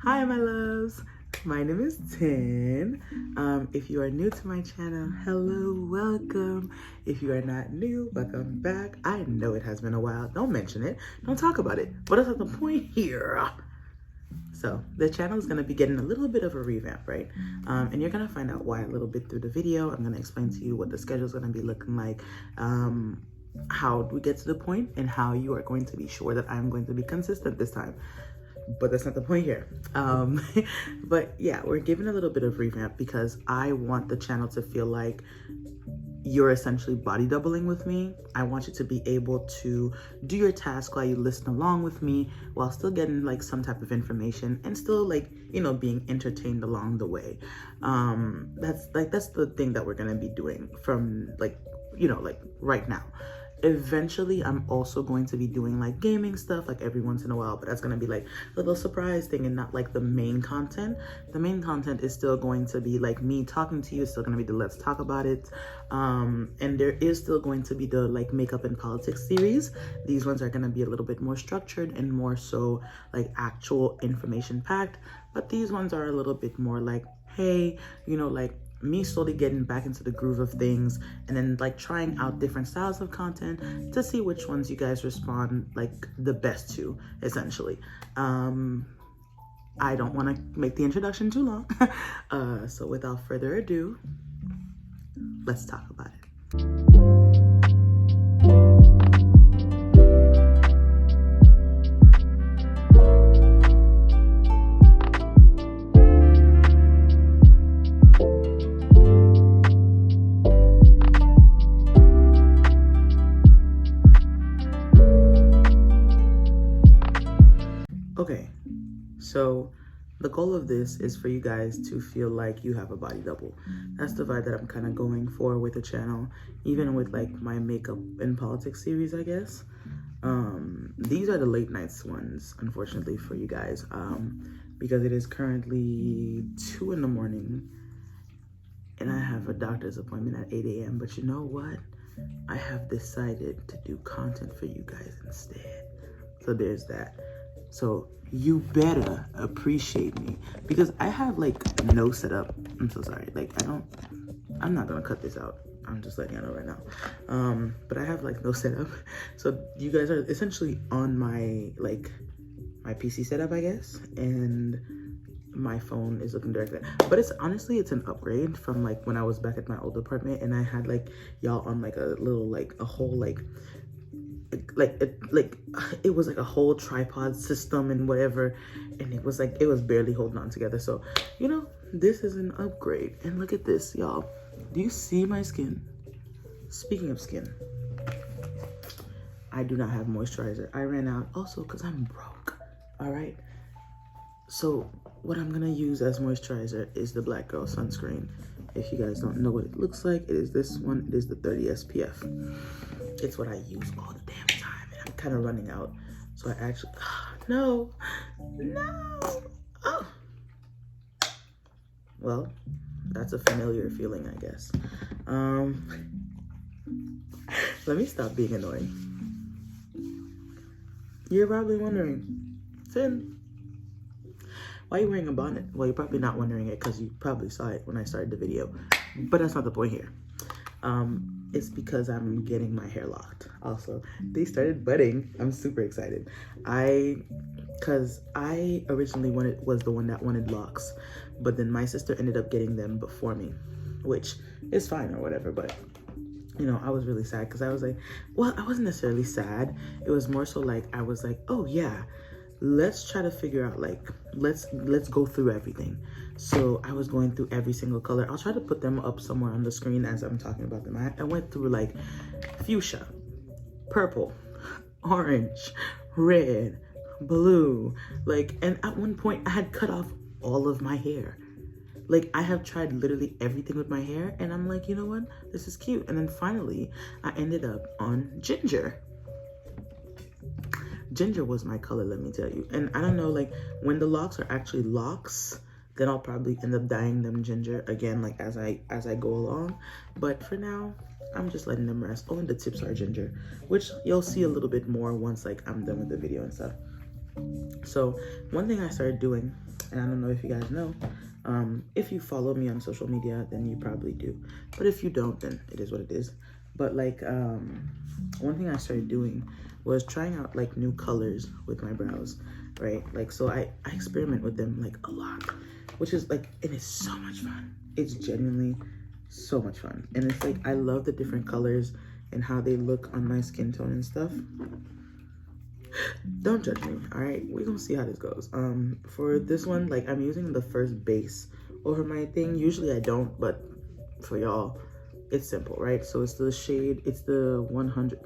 Hi, my loves. My name is Tin. If you are new to my channel, hello, welcome. If you are not new, welcome back. I know it has been a while. Don't mention it. Don't talk about it. But that's not the point here. So the channel is going to be getting a little bit of a revamp, right? And you're going to find out why a little bit through the video. I'm going to explain to you what the schedule is going to be looking like, how we get to the point, and how you are going to be sure that I'm going to be consistent this time. But that's not the point here. But yeah, we're giving a little bit of revamp because I want the channel to feel like you're essentially body doubling with me. I want you to be able to do your task while you listen along with me, while still getting like some type of information and still like, you know, being entertained along the way. That's the thing that we're gonna be doing from like, you know, like right now. Eventually, I'm also going to be doing like gaming stuff like every once in a while, but that's going to be like a little surprise thing and not like the main content. The main content is still going to be like me talking to you. It's still going to be the Let's Talk About It. And there is still going to be the like makeup and politics series. These ones are going to be a little bit more structured and more so like actual information packed. But these ones are a little bit more like, hey, you know, like me slowly getting back into the groove of things and then like trying out different styles of content to see which ones you guys respond like the best to, essentially. I don't want to make the introduction too long. So without further ado, let's talk about it. Okay, so the goal of this is for you guys to feel like you have a body double. That's the vibe that I'm kind of going for with the channel, even with like my makeup and politics series, I guess. These are the late nights ones, unfortunately for you guys, because it is currently 2 in the morning and I have a doctor's appointment at 8 a.m. But you know what? I have decided to do content for you guys instead. So there's that. So you better appreciate me because I have like no setup. I'm so sorry. Like I'm not gonna cut this out. I'm just letting you know right now. But I have like no setup. So you guys are essentially on my PC setup, I guess. And my phone is looking directly. But it's honestly, it's an upgrade from like when I was back at my old apartment and I had like y'all on like a little, like a whole it was like a whole tripod system and whatever, and it was barely holding on together. So, you know, this is an upgrade. And look at this, y'all. Do you see my skin? Speaking of skin, I do not have moisturizer. I ran out also because I'm broke. All right, so what I'm gonna use as moisturizer is the Black Girl sunscreen. If you guys don't know what it looks like, it is this one. It is the 30 SPF. It's what I use all the damn time, and I'm kind of running out. So I actually, no. Oh. Well, that's a familiar feeling, I guess. Let me stop being annoying. You're probably wondering, Tin, why are you wearing a bonnet? Well, you're probably not wondering it because you probably saw it when I started the video, but that's not the point here. It's because I'm getting my hair locked. Also, they started budding. I'm super excited. Cause I originally was the one that wanted locks, but then my sister ended up getting them before me, which is fine or whatever. But you know, I was really sad because I was like, well, I wasn't necessarily sad. It was more so like, I was like, oh yeah, let's try to figure out like, let's go through everything. So I was going through every single color. I'll try to put them up somewhere on the screen as I'm talking about them. I went through like fuchsia, purple, orange, red, blue, like, and at one point I had cut off all of my hair. Like, I have tried literally everything with my hair, and I'm like, you know what? This is cute. And then finally, I ended up on ginger. Ginger was my color, let me tell you. And I don't know, like, when the locks are actually locks, then I'll probably end up dyeing them ginger again, like as I go along. But for now, I'm just letting them rest. Oh, and the tips are ginger, which you'll see a little bit more once like I'm done with the video and stuff. So one thing I started doing And I don't know if you guys know. If you follow me on social media, then you probably do. But if you don't, then it is what it is. But like, one thing I started doing was trying out like new colors with my brows, right? Like, so I experiment with them like a lot, which is like, it is so much fun. It's genuinely so much fun. And it's like, I love the different colors and how they look on my skin tone and stuff. Don't judge me, all right? We're gonna see how this goes. For this one, like, I'm using the first base over my thing. Usually I don't, but for y'all, it's simple, right? So it's the shade, it's the 100.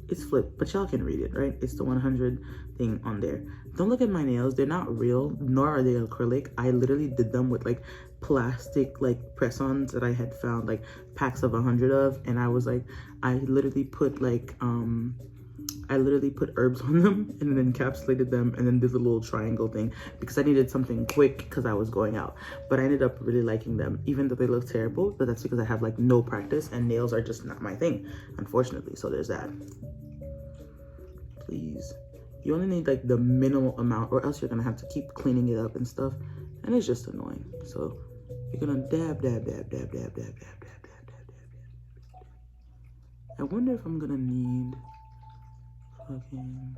It's flipped, but y'all can read it, right? It's the 100 thing on there. Don't look at my nails. They're not real, nor are they acrylic. I literally did them with like plastic like press-ons that I had found like packs of 100 of, and I was like, I literally put like herbs on them and then encapsulated them and then did the little triangle thing because I needed something quick because I was going out. But I ended up really liking them, even though they look terrible, but that's because I have like no practice and nails are just not my thing, unfortunately. So there's that. Please, you only need like the minimal amount or else you're gonna have to keep cleaning it up and stuff, and it's just annoying. So you're gonna dab, dab, dab, dab, dab, dab, dab, dab, dab, dab, dab. I wonder if I'm gonna need fucking,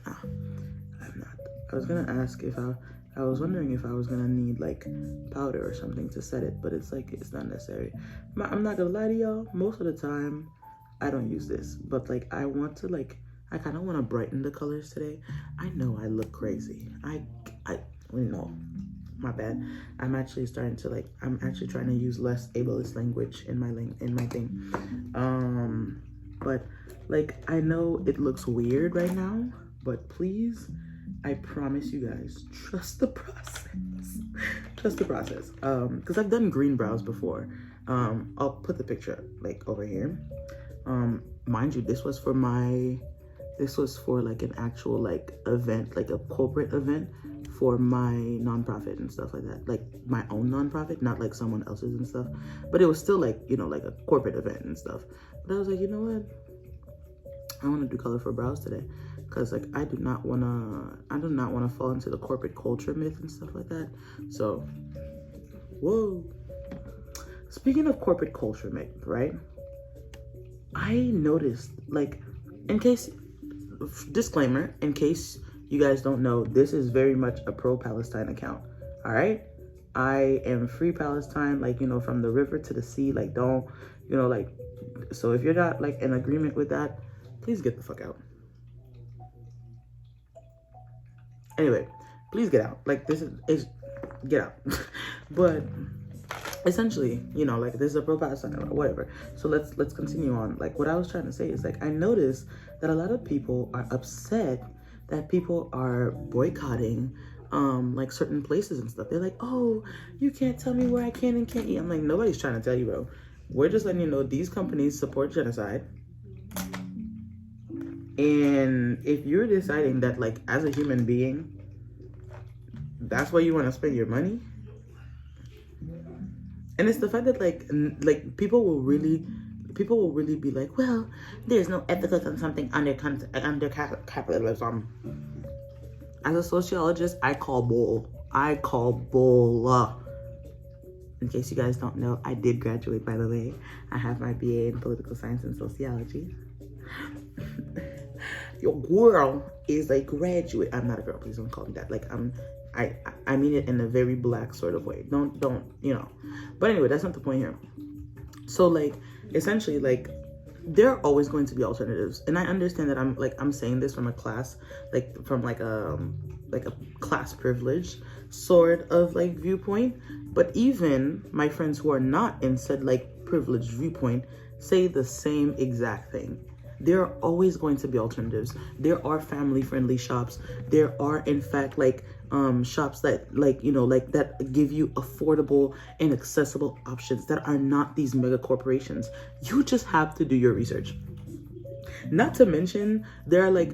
I'm not. I was gonna ask if I was wondering if I was gonna need like powder or something to set it, but it's like, it's not necessary. I'm not gonna lie to y'all, most of the time I don't use this, but like I want to like, I kind of want to brighten the colors today. I know I look crazy. I know, my bad. I'm actually starting to like, I'm actually trying to use less ableist language in my thing. But like, I know it looks weird right now, but please, I promise you guys, trust the process. Trust the process. Because I've done green brows before. I'll put the picture like over here. Mind you, this was for like an actual like event, like a corporate event for my nonprofit and stuff like that. Like my own nonprofit, not like someone else's and stuff. But it was still like, you know, like a corporate event and stuff. But I was like, you know what? I want to do colorful brows today. Cause like I do not want to fall into the corporate culture myth and stuff like that. So, whoa. Speaking of corporate culture myth, right? I noticed, like, disclaimer, in case you guys don't know, this is very much a pro-Palestine account, all right? I am free Palestine, like, you know, from the river to the sea, like, don't, you know, like, so if you're not, like, in agreement with that, please get the fuck out. Anyway, please get out. Like, this is get out. But essentially, you know, like, this is a pro-Palestine, whatever. So let's continue on. Like, what I was trying to say is, like, I noticed that a lot of people are upset that people are boycotting like certain places and stuff. They're like, oh, you can't tell me where I can and can't eat. I'm like, nobody's trying to tell you, bro. We're just letting you know these companies support genocide. And if you're deciding that, like, as a human being, that's where you want to spend your money. And it's the fact that like people will really be like, well, there's no ethics on something under capitalism. As a sociologist, I call bull. In case you guys don't know, I did graduate, by the way. I have my BA in political science and sociology. Your girl is a graduate. I'm not a girl, please don't call me that. Like, I mean it in a very black sort of way. Don't, you know. But anyway, that's not the point here. So, like, essentially, like, there are always going to be alternatives. And I understand that I'm saying this from a class, like, from like a class privilege sort of, like, viewpoint. But even my friends who are not in said, like, privileged viewpoint say the same exact thing. There are always going to be alternatives. There are family-friendly shops. There are, in fact, like, shops that, like, you know, like, that give you affordable and accessible options that are not these mega corporations. You just have to do your research. Not to mention, there are like,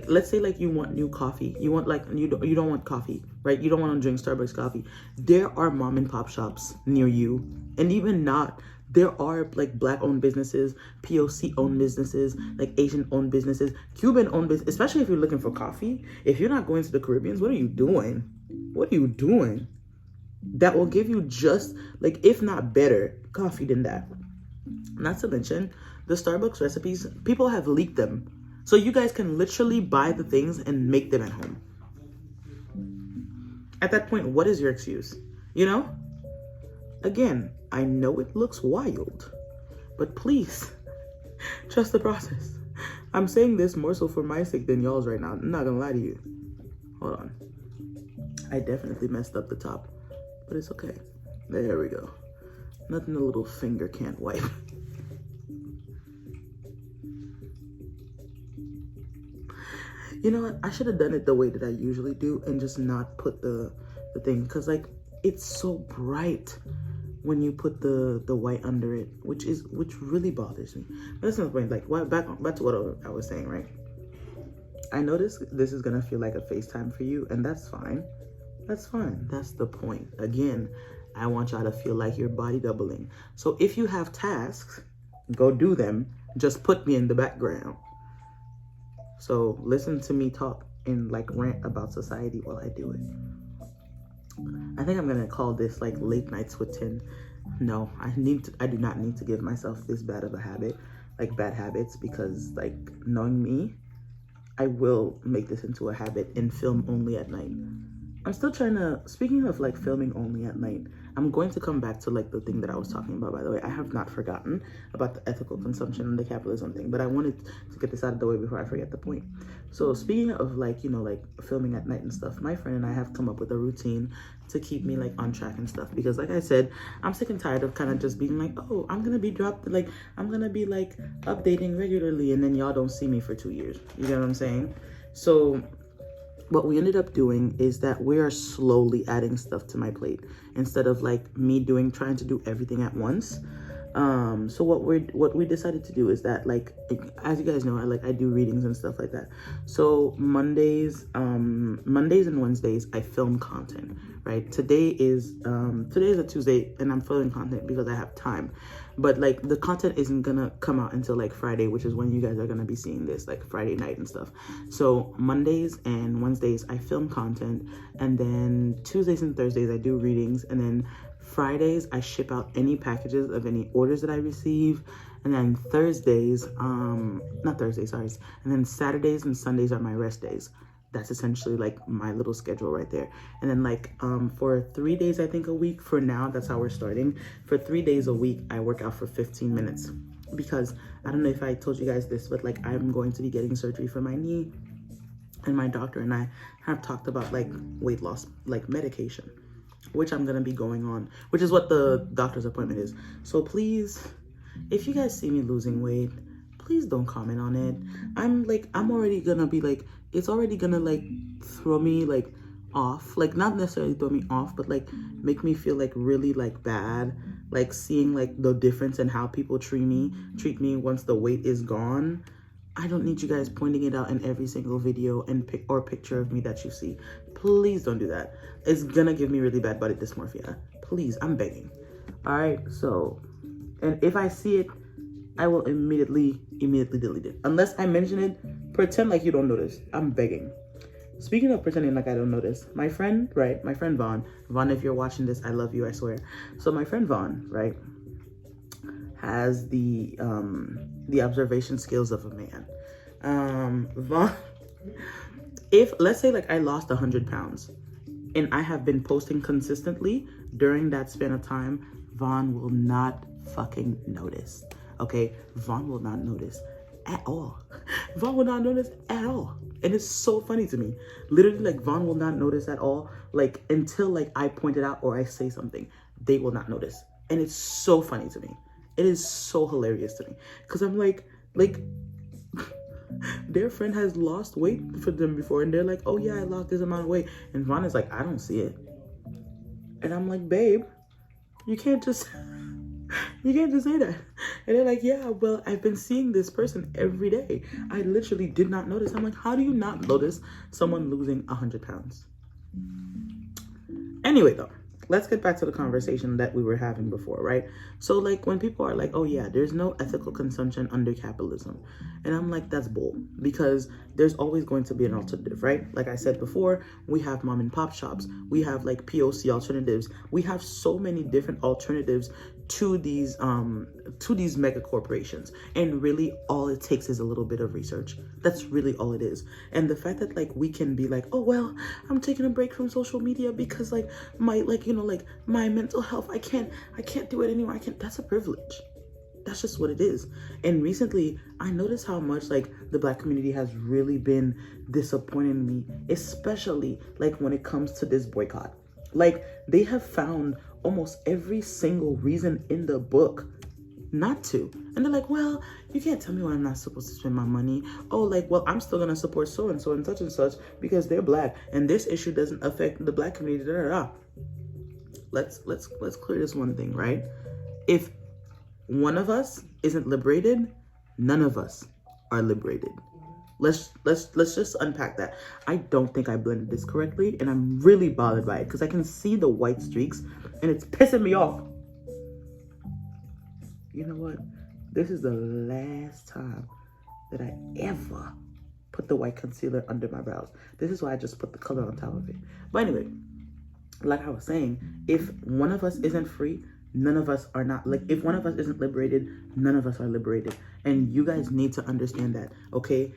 let's say, like, you want new coffee. You want, like, you don't want coffee, right? You don't want to drink Starbucks coffee. There are mom and pop shops near you, and even not, there are like Black owned businesses, POC owned businesses, like Asian owned businesses, Cuban owned business, especially if you're looking for coffee. If you're not going to the Caribbeans, what are you doing? What are you doing? That will give you just like, if not better, coffee than that. Not to mention the Starbucks recipes, people have leaked them. So you guys can literally buy the things and make them at home. At that point, what is your excuse? You know? Again, I know it looks wild, but please trust the process. I'm saying this more so for my sake than y'all's right now. I'm not gonna lie to you. Hold on. I definitely messed up the top, but it's okay. There we go. Nothing a little finger can't wipe. You know what? I should have done it the way that I usually do and just not put the thing, because like it's so bright when you put the white under it, which really bothers me. But that's not the point. Like, back to what I was saying, right? I know this is gonna feel like a FaceTime for you, and that's fine. That's fine. That's the point. Again, I want y'all to feel like you're body doubling. So if you have tasks, go do them. Just put me in the background. So listen to me talk and like rant about society while I do it. I think I'm gonna call this like late nights with Tin. No, I do not need to give myself this bad of a habit, like bad habits, because like knowing me, I will make this into a habit and film only at night. I'm still trying to, speaking of like filming only at night, I'm going to come back to like the thing that I was talking about, by the way. I have not forgotten about the ethical consumption and the capitalism thing, but I wanted to get this out of the way before I forget the point. So speaking of like, you know, like filming at night and stuff, my friend and I have come up with a routine to keep me like on track and stuff. Because like I said, I'm sick and tired of kind of just being like, oh, I'm going to be updating regularly, and then y'all don't see me for 2 years. You get what I'm saying? So what we ended up doing is that we are slowly adding stuff to my plate instead of like me trying to do everything at once. So what we decided to do is that, like, as you guys know, I do readings and stuff like that. So Mondays and Wednesdays I film content, right? Today is a Tuesday and I'm filming content because I have time. But like the content isn't gonna come out until like Friday, which is when you guys are gonna be seeing this, like Friday night and stuff. So Mondays and Wednesdays I film content, and then Tuesdays and Thursdays I do readings, and then Fridays I ship out any packages of any orders that I receive, and then and then Saturdays and Sundays are my rest days. That's essentially like my little schedule right there. And then like for 3 days I think a week, for now that's how we're starting. For 3 days a week I work out for 15 minutes, because I don't know if I told you guys this, but like I'm going to be getting surgery for my knee, and my doctor and I have talked about like weight loss like medication, which I'm gonna be going on, which is what the doctor's appointment is. So please, if you guys see me losing weight, please don't comment on it. I'm already gonna be like, it's already gonna like throw me like off, like not necessarily throw me off, but like make me feel like really like bad, like seeing like the difference in how people treat me once the weight is gone. I don't need you guys pointing it out in every single video and picture of me that you see. Please don't do that. It's gonna give me really bad body dysmorphia. Please, I'm begging. All right, so, and if I see it, I will immediately delete it. Unless I mention it, pretend like you don't notice. I'm begging. Speaking of pretending like I don't notice, my friend Vaughn, if you're watching this, I love you, I swear. So my friend Vaughn, right, has the observation skills of a man. Vaughn, if let's say like I lost 100 pounds and I have been posting consistently during that span of time, Vaughn will not fucking notice. Okay, Vaughn will not notice at all. Vaughn will not notice at all. And it's so funny to me. Literally, like, Vaughn will not notice at all, like, until like I point it out or I say something. They will not notice. And it's so funny to me. It is so hilarious to me. Because I'm like their friend has lost weight for them before, and they're like, oh yeah, I lost this amount of weight. And Vaughn is like, I don't see it. And I'm like, babe, you can't just say that. And they're like, yeah, well, I've been seeing this person every day. I literally did not notice. I'm like, how do you not notice someone losing 100 pounds? Anyway, though, let's get back to the conversation that we were having before, right? So like when people are like, oh yeah, there's no ethical consumption under capitalism. And I'm like, that's bull, because there's always going to be an alternative, right? Like I said before, we have mom and pop shops, we have like POC alternatives, we have so many different alternatives to these mega corporations, and really all it takes is a little bit of research. That's really all it is. And the fact that like we can be like, oh well, I'm taking a break from social media because like my like my mental health, I can't do it anymore, that's a privilege. That's just what it is. And recently I noticed how much like the Black community has really been disappointing me, especially like when it comes to this boycott. Like they have found almost every single reason in the book not to. And they're like, well, you can't tell me why I'm not supposed to spend my money. Oh, like, well, I'm still gonna support so and such because they're Black and this issue doesn't affect the Black community. Da, da, da. Let's clear this one thing, right? If one of us isn't liberated, none of us are liberated. Let's just unpack that. I don't think I blended this correctly, and I'm really bothered by it because I can see the white streaks and it's pissing me off. You know what? This is the last time that I ever put the white concealer under my brows. This is why I just put the color on top of it. But anyway, like I was saying, if one of us isn't free, none of us are not, like, if one of us isn't liberated, none of us are liberated. And you guys need to understand that, okay?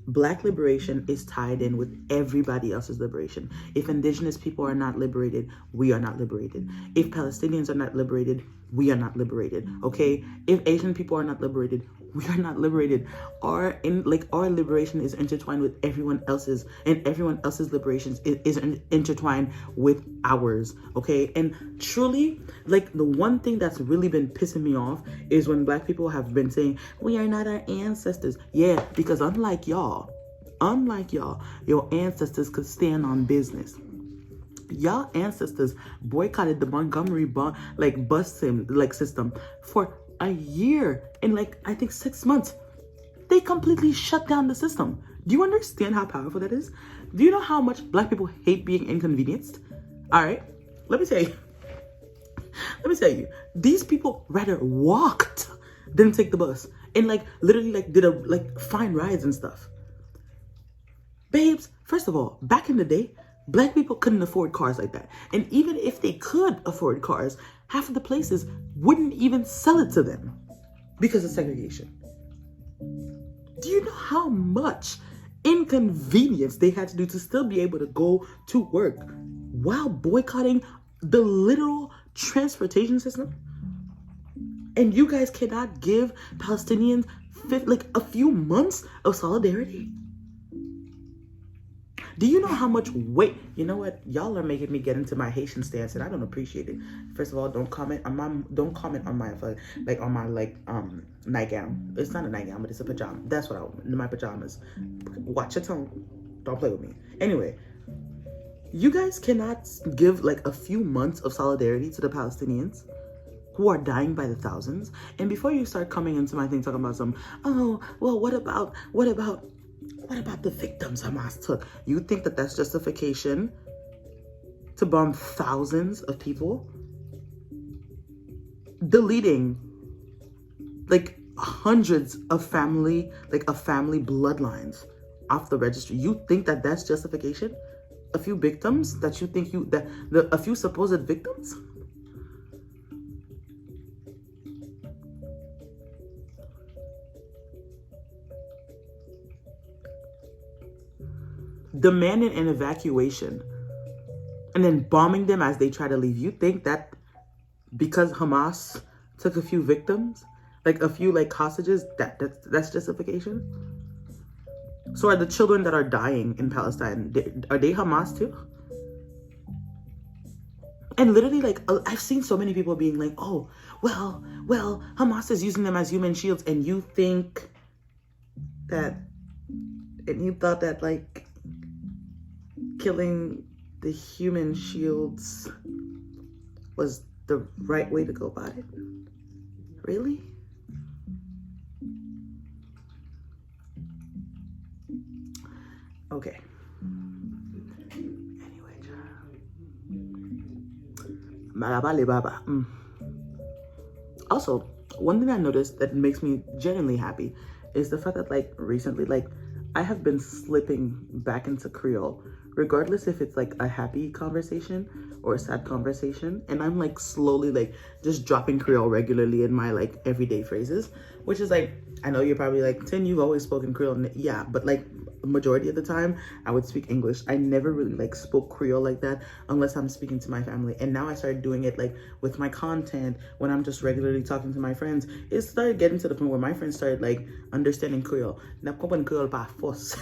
Black liberation is tied in with everybody else's liberation. If Indigenous people are not liberated, we are not liberated. If Palestinians are not liberated, we are not liberated, okay? If Asian people are not liberated, we are not liberated. Our liberation is intertwined with everyone else's, and everyone else's liberation is intertwined with ours, okay? And truly, like, the one thing that's really been pissing me off is when Black people have been saying, we are not our ancestors. Yeah, because unlike y'all, your ancestors could stand on business. Y'all ancestors boycotted the Montgomery bus system for a year and I think 6 months. They completely shut down the system. Do you understand how powerful that is? Do you know how much Black people hate being inconvenienced? All right, let me tell you, these people rather walked than take the bus, and literally did fine rides and stuff. Babes, first of all, back in the day, Black people couldn't afford cars like that. And even if they could afford cars, half of the places wouldn't even sell it to them because of segregation. Do you know how much inconvenience they had to do to still be able to go to work while boycotting the literal transportation system? And you guys cannot give Palestinians a few months of solidarity? Do you know how much weight? You know what? Y'all are making me get into my Haitian stance, and I don't appreciate it. First of all, don't comment on my nightgown. It's not a nightgown, but it's a pajama. That's what I want. My pajamas. Watch your tone. Don't play with me. Anyway, you guys cannot give a few months of solidarity to the Palestinians who are dying by the thousands. And before you start coming into my thing talking about what about the victims Hamas took? You think that that's justification to bomb thousands of people? Deleting hundreds of family bloodlines off the registry. You think that that's justification? A few victims that you think a few supposed victims? Demanding an evacuation and then bombing them as they try to leave. You think that because Hamas took a few victims, a few hostages, that's justification? So are the children that are dying in Palestine, are they Hamas too? And literally, I've seen so many people being like, oh, well, Hamas is using them as human shields, and you think that, and you thought that killing the human shields was the right way to go about it? Really? Okay. Anyway, Also, one thing I noticed that makes me genuinely happy is the fact that like recently, like I have been slipping back into Creole, regardless if it's like a happy conversation or a sad conversation. And I'm like slowly like just dropping Creole regularly in my like everyday phrases, which is like, I know you're probably like, Tin, you've always spoken Creole. Yeah, but like majority of the time I would speak English. I never really like spoke Creole like that unless I'm speaking to my family. And now I started doing it like with my content when I'm just regularly talking to my friends. It started getting to the point where my friends started like understanding Creole. Creole by force.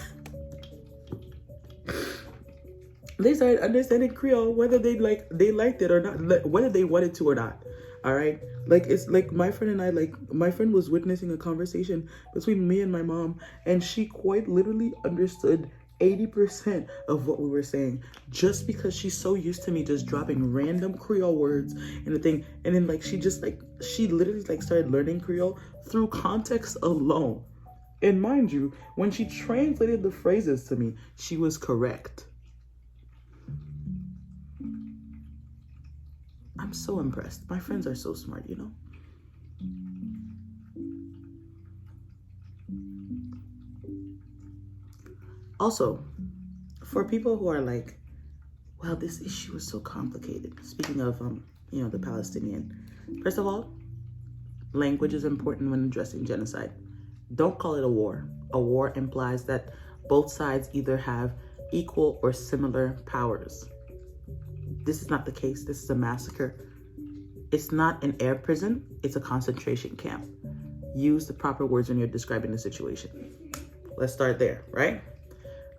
They started understanding Creole whether they liked it or not, whether they wanted to or not. All right, like it's like my friend and I, like my friend was witnessing a conversation between me and my mom, and she quite literally understood 80% of what we were saying, just because she's so used to me just dropping random Creole words and the thing. And then like she literally like started learning Creole through context alone. And mind you, when she translated the phrases to me, she was correct. I'm so impressed. My friends are so smart, you know? Also, for people who are like, well, this issue is so complicated. Speaking of, the Palestinian. First of all, language is important when addressing genocide. Don't call it a war. A war implies that both sides either have equal or similar powers. This is not the case. This is a massacre. It's not an air prison. It's a concentration camp. Use the proper words when you're describing the situation. Let's start there, right?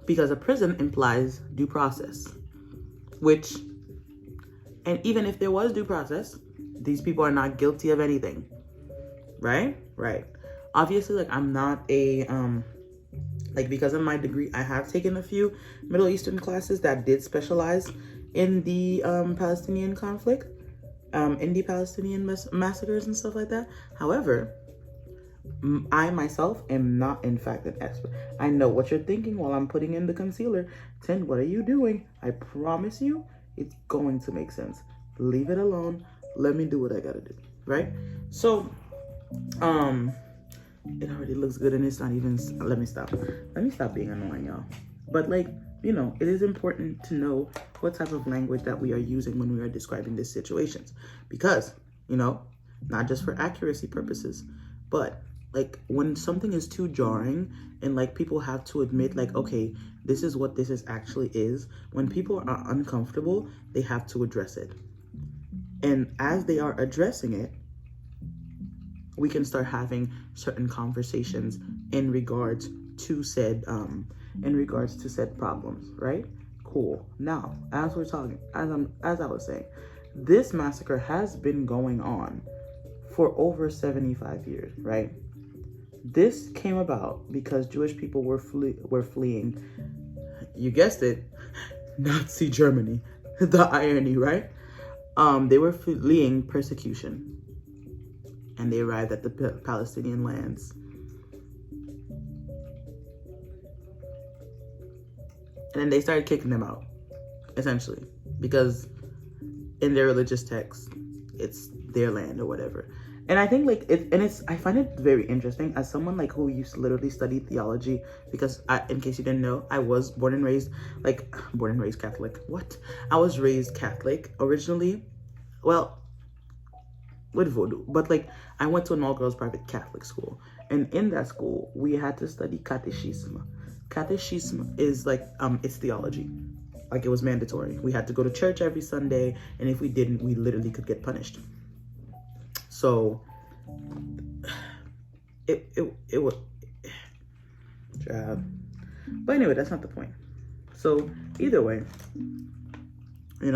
Because a prison implies due process, and even if there was due process, these people are not guilty of anything, right? Right. Obviously, like I'm not because of my degree, I have taken a few Middle Eastern classes that did specialize in the Palestinian conflict, in the Palestinian massacres and stuff like that. However, I myself am not, in fact, an expert. I know what you're thinking while I'm putting in the concealer. Tin, what are you doing? I promise you, it's going to make sense. Leave it alone. Let me do what I gotta do, right? So, it already looks good and it's not even, let me stop being annoying, y'all. But like, it is important to know what type of language that we are using when we are describing these situations, because, not just for accuracy purposes, but like when something is too jarring and like people have to admit like, okay, this is what this actually is. When people are uncomfortable, they have to address it. And as they are addressing it, we can start having certain conversations in regards to said problems, right? Cool. Now, as we're talking, as I was saying, this massacre has been going on for over 75 years, right? This came about because Jewish people were fleeing, you guessed it, Nazi Germany. The irony, right? They were fleeing persecution, and they arrived at the Palestinian lands. And then they started kicking them out, essentially, because in their religious texts, it's their land or whatever. And I think I find it very interesting as someone like who used to literally study theology, because in case you didn't know, I was born and raised Catholic. What? I was raised Catholic originally, well, with voodoo, but like I went to an all-girls private Catholic school, and in that school we had to study catechism. Catechism is like it's theology. Like it was mandatory. We had to go to church every Sunday, and if we didn't, we literally could get punished. So it was, but anyway, that's not the point. So either way, it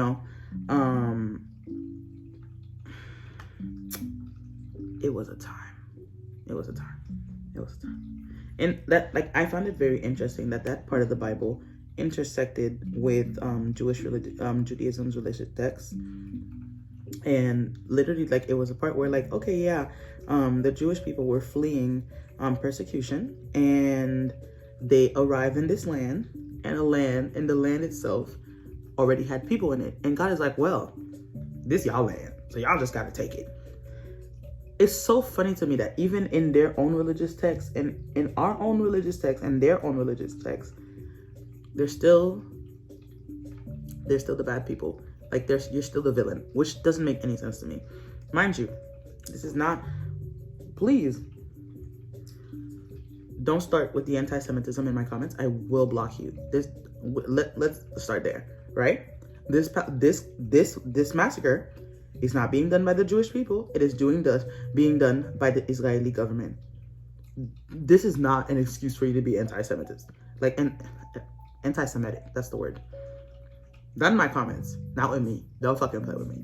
was a time. And that, like, I found it very interesting that part of the Bible intersected with Judaism's religious texts. And literally, like, it was a part where, like, okay, yeah, the Jewish people were fleeing persecution, and they arrived in this land, and the land itself already had people in it. And God is like, well, this y'all land, so y'all just gotta take it. It's so funny to me that even in their own religious texts, and in our own religious texts and their own religious texts, they're still the bad people. Like, you're still the villain, which doesn't make any sense to me. Mind you, this is not, please, don't start with the anti-Semitism in my comments. I will block you. Let's start there, right? This massacre is not being done by the Jewish people. It is being done by the Israeli government. This is not an excuse for you to be anti-Semitist. Like, anti-Semitic, that's the word. Not in my comments, not with me. Don't fucking play with me.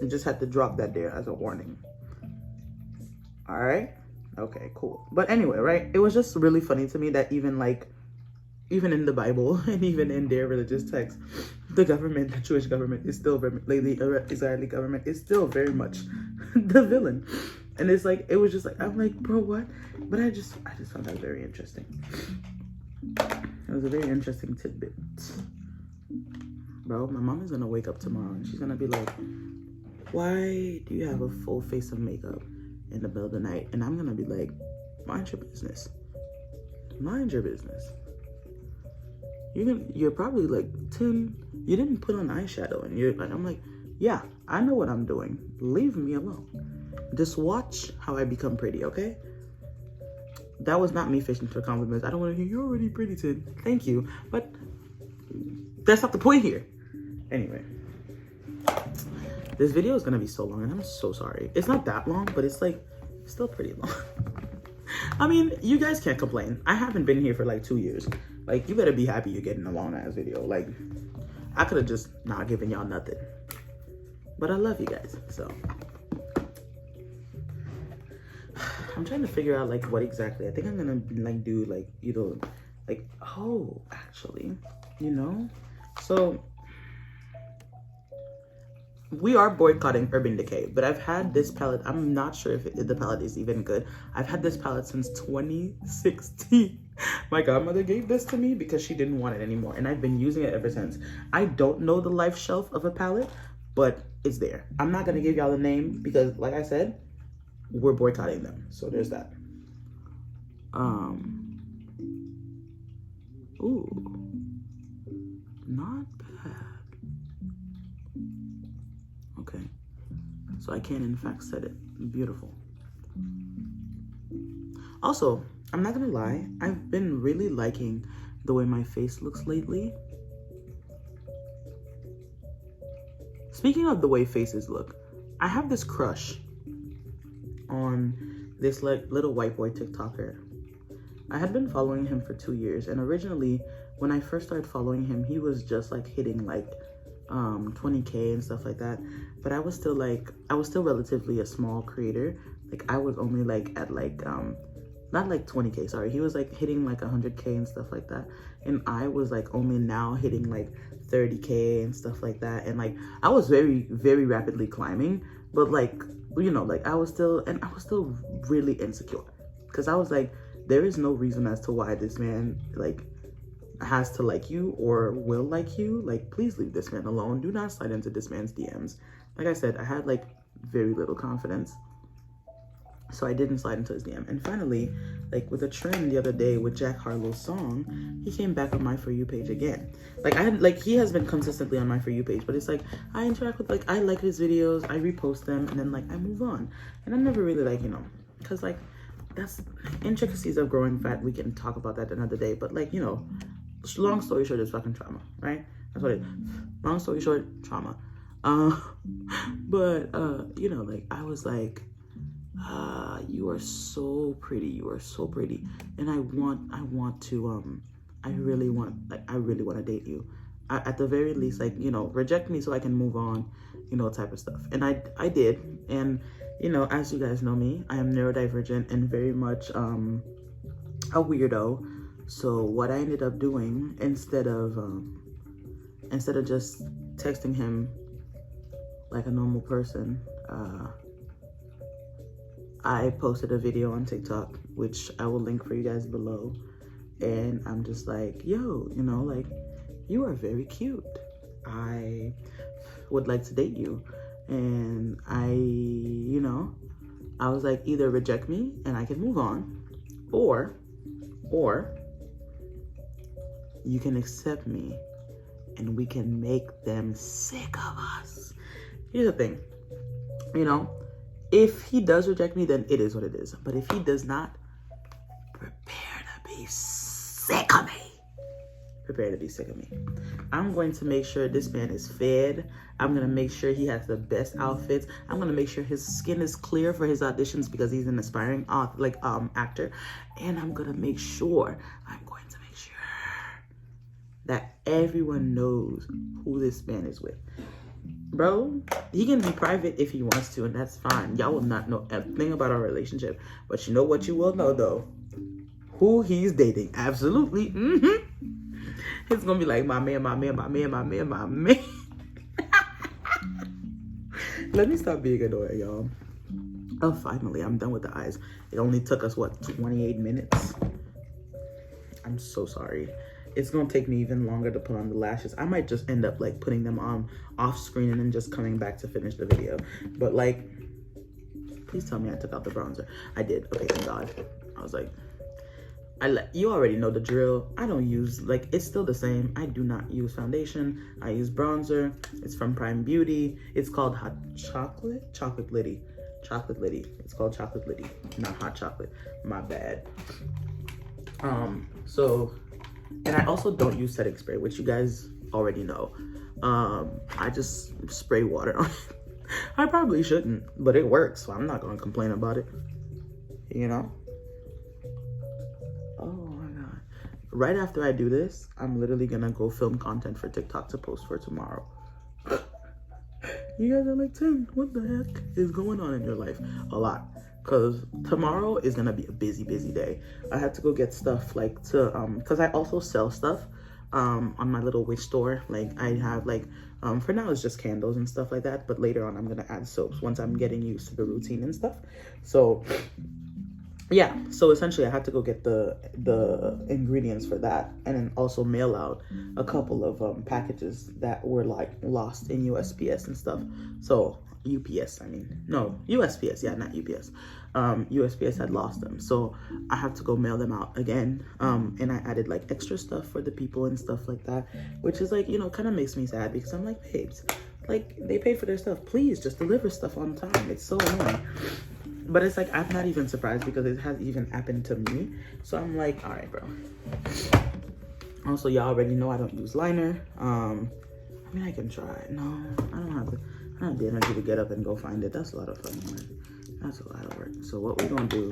I just had to drop that there as a warning. All right? Okay, cool. But anyway, right? It was just really funny to me that even in the Bible and even in their religious texts, the Jewish government is still the Israeli government is still very much the villain. And it's like, it was just like, I'm like, bro, what? But I just found that very interesting. It was a very interesting tidbit. Bro, my mom is gonna wake up tomorrow and she's gonna be like, why do you have a full face of makeup in the middle of the night? And I'm gonna be like, mind your business. Mind your business. You're probably like, Tim, you didn't put on eyeshadow. And you're like, I'm like, yeah, I know what I'm doing. Leave me alone. Just watch how I become pretty, okay? That was not me fishing for compliments. I don't want to hear, you're already pretty, Tim. Thank you. But that's not the point here. Anyway. This video is going to be so long, and I'm so sorry. It's not that long, but it's like still pretty long. I mean, you guys can't complain. I haven't been here for like 2 years. Like, you better be happy you're getting a long ass video. Like, I could have just not given y'all nothing. But I love you guys, so. I'm trying to figure out like what exactly. I think I'm gonna like do like either like, oh, actually, you know, so we are boycotting Urban Decay, but I've had this palette. I'm not sure if the palette is even good. I've had this palette since 2016. My godmother gave this to me because she didn't want it anymore, and I've been using it ever since. I don't know the life shelf of a palette, but it's there. I'm not gonna give y'all the name because, like I said, we're boycotting them. So there's that. Ooh, not bad. Okay, so I can in fact set it. Beautiful. Also, I'm not gonna lie, I've been really liking the way my face looks lately. Speaking of the way faces look, I have this crush on this like little white boy TikToker. I had been following him for 2 years, and originally when I first started following him, he was just like hitting like 20K and stuff like that. But I was still relatively a small creator. Like, I was only like at like not like 20K, sorry. He was like hitting like 100K and stuff like that, and I was like only now hitting like 30K and stuff like that. And like, I was very, very rapidly climbing, but like, you know, like I was still really insecure, because I was like, there is no reason as to why this man like has to like you or will like you. Like, please leave this man alone. Do not slide into this man's DMs. Like I said, I had like very little confidence, so I didn't slide into his DM. And finally, like with a trend the other day with Jack Harlow's song, he came back on my For You page again. Like, he has been consistently on my For You page, but it's like, I interact with, like, I like his videos, I repost them, and then like I move on. And I never really like, you know, because like, that's intricacies of growing fat. We can talk about that another day, but like, you know, long story short, it's fucking trauma, right? That's what it is. Long story short, trauma. But you know, like, I was like, you are so pretty, you are so pretty, and I really want to date you. At the very least, like, you know, reject me so I can move on, you know, type of stuff. And I did. And you know, as you guys know me, I am neurodivergent and very much a weirdo. So what I ended up doing, instead of just texting him like a normal person, I posted a video on TikTok, which I will link for you guys below. And I'm just like, yo, you know, like, you are very cute. I would like to date you. And I was like, either reject me and I can move on, or you can accept me and we can make them sick of us. Here's the thing, if he does reject me, then it is what it is. But if he does not, prepare to be sick of me. Prepare to be sick of me. I'm going to make sure this man is fed. I'm going to make sure he has the best outfits. I'm going to make sure his skin is clear for his auditions because he's an aspiring actor. And I'm going to make sure that everyone knows who this man is with. Bro, he can be private if he wants to, and that's fine. Y'all will not know anything about our relationship. But you know what you will know, though? Who he's dating. Absolutely. It's gonna be like, my man. Let me stop being annoying, y'all. Oh, finally, I'm done with the eyes. It only took us, 28 minutes? I'm so sorry. It's gonna take me even longer to put on the lashes. I might just end up putting them on off screen and then just coming back to finish the video. But please tell me I took out the bronzer. I did. Okay, thank God. I was like, you already know the drill. I don't use, it's still the same. I do not use foundation. I use bronzer. It's from Prime Beauty. It's called Hot Chocolate? Chocolate Liddy. Chocolate Liddy. It's called Chocolate Liddy, not Hot Chocolate. My bad. And I also don't use setting spray, which you guys already know. I just spray water on it. I probably shouldn't, but it works, so I'm not gonna complain about it. Oh my God. Right after I do this, I'm literally gonna go film content for TikTok to post for tomorrow. You guys are like, Tim, what the heck is going on in your life? A lot. Because tomorrow is going to be a busy day. I have to go get stuff because I also sell stuff on my little Wish store. I have for now it's just candles and stuff like that. But later on I'm going to add soaps once I'm getting used to the routine and stuff. So yeah, so essentially I have to go get the ingredients for that, and then also mail out a couple of packages that were lost in USPS and stuff. So UPS, USPS, yeah, not UPS. USPS had lost them, so I have to go mail them out again. And I added extra stuff for the people and stuff like that, which is kind of makes me sad because I'm like, babes, they paid for their stuff. Please just deliver stuff on time. It's so annoying. But it's I'm not even surprised because it hasn't even happened to me. So I'm like, all right, bro. Also, y'all already know I don't use liner. I can try. No, I don't have the energy to get up and go find it. That's a lot of fucking work. That's a lot of work. So what we're gonna do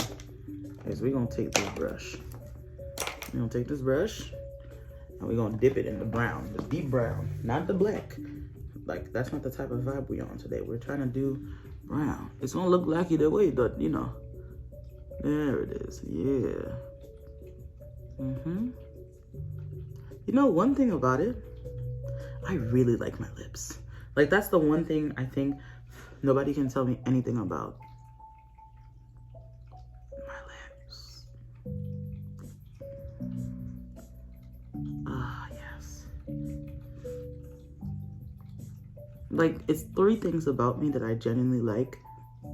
is we're gonna take this brush. We're gonna take this brush and we're gonna dip it in the brown, the deep brown, not the black. That's not the type of vibe we on today. We're trying to do brown. It's gonna look like either way, but there it is. Yeah. One thing about it, I really like my lips. That's the one thing I think nobody can tell me anything about. My lips. Ah, yes. It's 3 things about me that I genuinely like.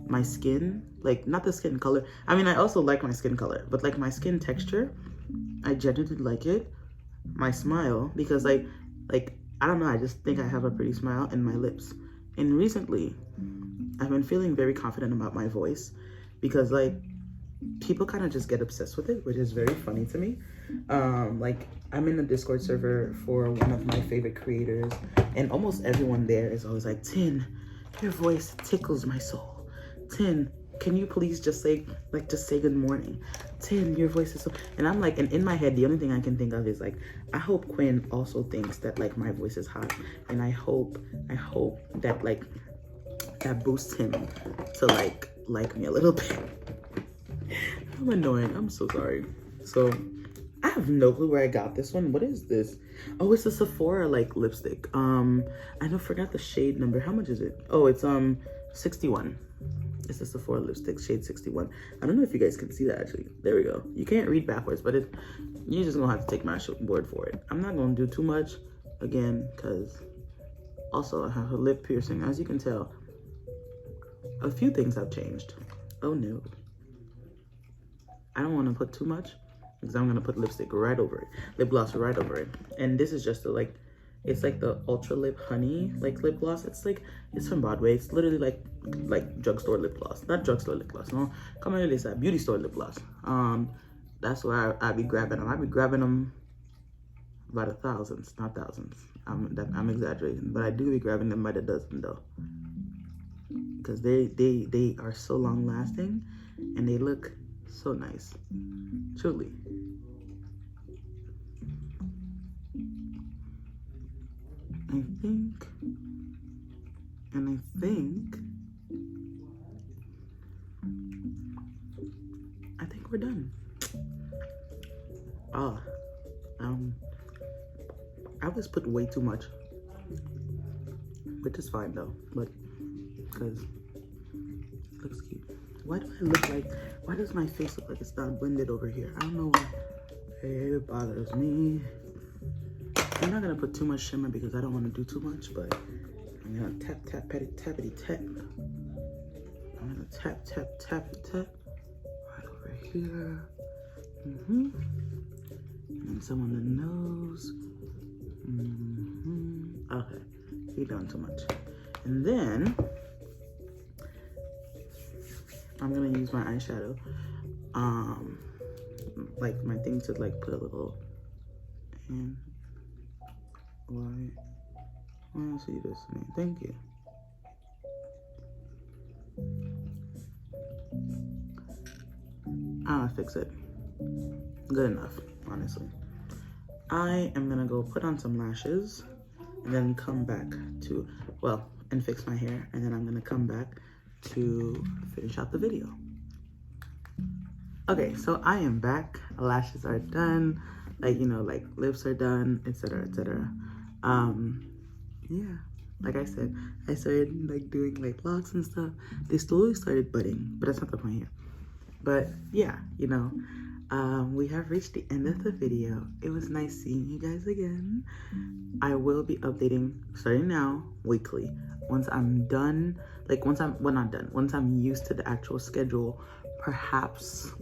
My skin, not the skin color. I also like my skin color, but my skin texture, I genuinely like it. My smile, because I don't know, I just think I have a pretty smile, and my lips. And recently, I've been feeling very confident about my voice because people kind of just get obsessed with it, which is very funny to me. I'm in a Discord server for one of my favorite creators, and almost everyone there is always like, Tin, your voice tickles my soul. Tin, can you please just say good morning? Tin, your voice is so... And I'm and in my head, the only thing I can think of is I hope Quinn also thinks that my voice is hot. And I hope that that boosts him to like me a little bit. I'm annoying. I'm so sorry. So I have no clue where I got this one. What is this? Oh, it's a Sephora lipstick. I forgot the shade number. How much is it? Oh, it's 61. It's a Sephora lipstick, shade 61. I don't know if you guys can see that actually. There we go. You can't read backwards, but you're just gonna have to take my word for it. I'm not gonna do too much again, because Also, I have a lip piercing. As you can tell, a few things have changed. Oh no. I don't want to put too much because I'm going to put lipstick right over it. Lip gloss right over it. And this is just the like, it's like the Ultra Lip Honey like lip gloss. It's like, it's from Broadway. It's literally like drugstore lip gloss. Not drugstore lip gloss. No, come on, it's a beauty store lip gloss. That's where I be grabbing them. I be grabbing them by the thousands, not thousands. I'm exaggerating, but I do be grabbing them by the dozen though, because they are so long lasting and they look so nice, truly. I think we're done. I always put way too much, which is fine though, but because it looks cute. Why do I look like, why does my face look like it's not blended over here? I don't know why. It bothers me. I'm not gonna put too much shimmer because I don't want to do too much, but I'm gonna tap, tap, patty, tappity, tap. I'm gonna tap, tap, tap, tap right over here. And then some on the nose. Okay, you're doing too much. And then I'm gonna use my eyeshadow, like my thing to like put a little in. Why don't see this to me? Thank you. I'll fix it. Good enough, honestly. I am gonna go put on some lashes and then come back to, well, and fix my hair, and then I'm gonna come back to finish out the video. Okay, so I am back. Lashes are done, like, you know, like lips are done, etc, etc. Yeah, like I said, I started like doing like locks and stuff. They slowly started budding, but that's not the point here. But yeah, you know, we have reached the end of the video. It was nice seeing you guys again. I will be updating starting now weekly. Once I'm done, like once I'm used to the actual schedule, perhaps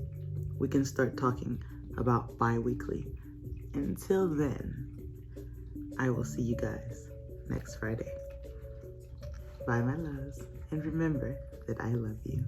we can start talking about bi-weekly. Until then, I will see you guys next Friday. Bye, my loves. And remember that I love you.